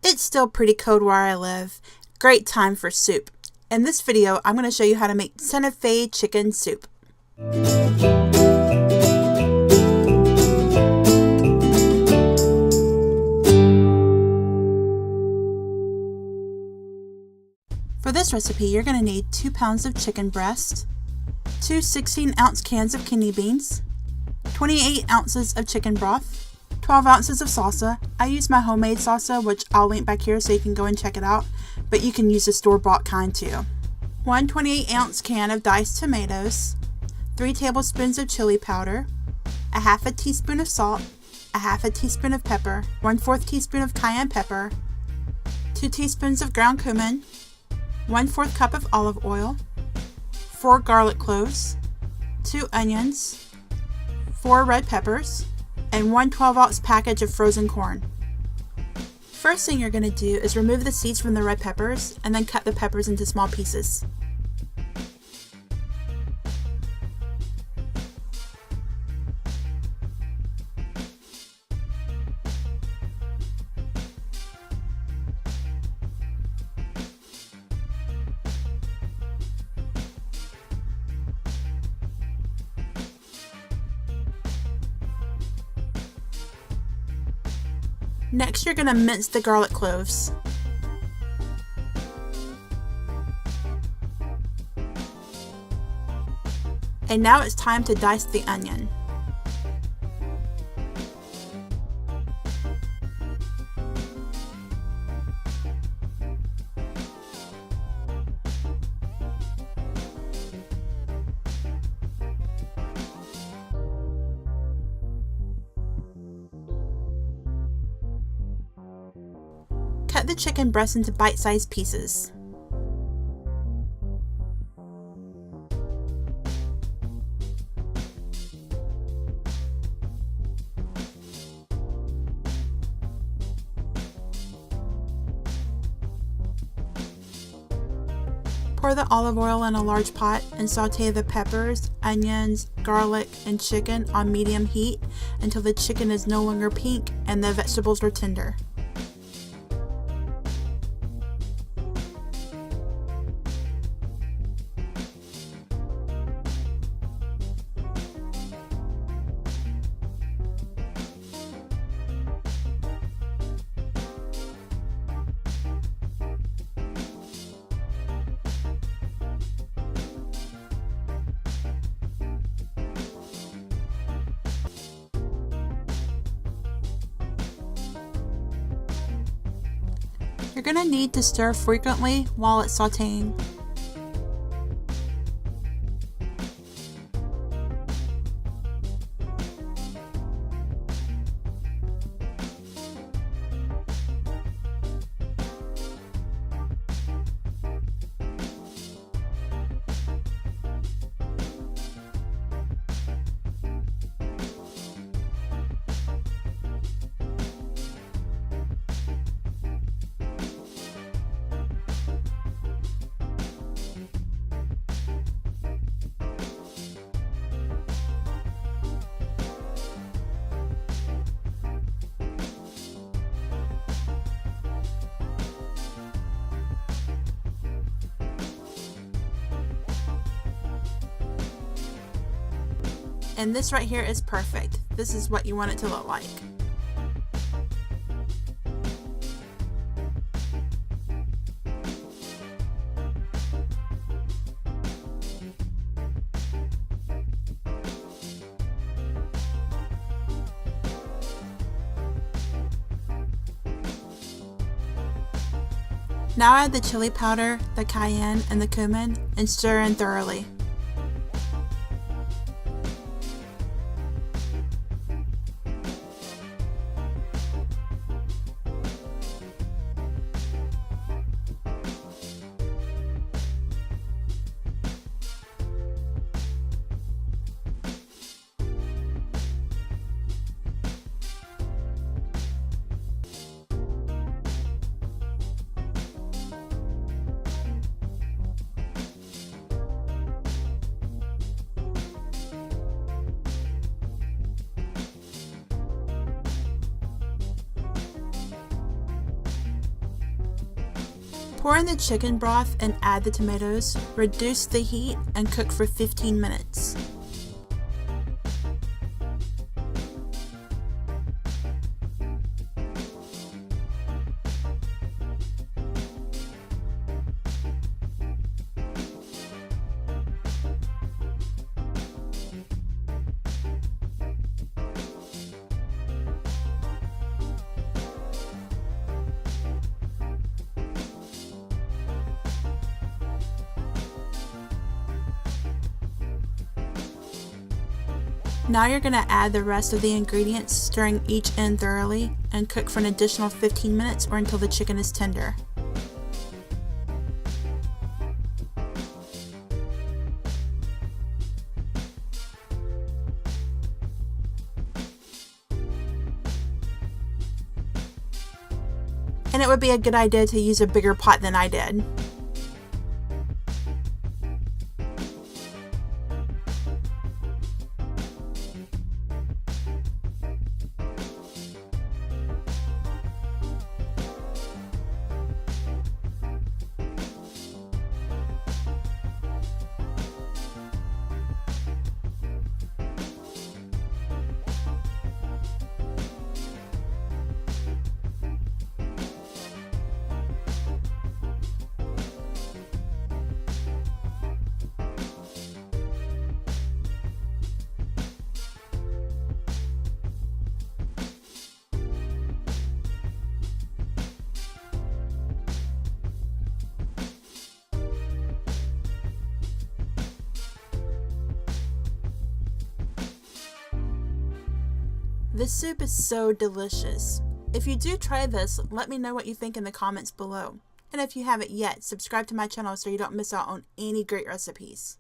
It's still pretty cold where I live. Great time for soup. In this video, I'm going to show you how to make Santa Fe chicken soup. For this recipe, you're going to need 2 pounds of chicken breast, 2 16-ounce cans of kidney beans, 28 ounces of chicken broth, 12 ounces of salsa. I use my homemade salsa, which I'll link back here so you can go and check it out, but you can use the store-bought kind too. 1 28-ounce can of diced tomatoes, 3 tablespoons of chili powder, a half a teaspoon of salt, a half a teaspoon of pepper, 1/4 teaspoon of cayenne pepper, 2 teaspoons of ground cumin, 1/4 cup of olive oil, 4 garlic cloves, 2 onions, 4 red peppers, and 1 12-ounce package of frozen corn. First thing you're going to do is remove the seeds from the red peppers and then cut the peppers into small pieces. Next, you're going to mince the garlic cloves. And now it's time to dice the onion. Cut the chicken breast into bite-sized pieces. Pour the olive oil in a large pot and saute the peppers, onions, garlic, and chicken on medium heat until the chicken is no longer pink and the vegetables are tender. You're going to need to stir frequently while it's sauteing. And this right here is perfect. This is what you want it to look like. Now add the chili powder, the cayenne, and the cumin and stir in thoroughly. Pour in the chicken broth and add the tomatoes. Reduce the heat and cook for 15 minutes. Now you're going to add the rest of the ingredients, stirring each end thoroughly, and cook for an additional 15 minutes or until the chicken is tender. And it would be a good idea to use a bigger pot than I did. This soup is so delicious. If you do try this, let me know what you think in the comments below. And if you haven't yet, subscribe to my channel so you don't miss out on any great recipes.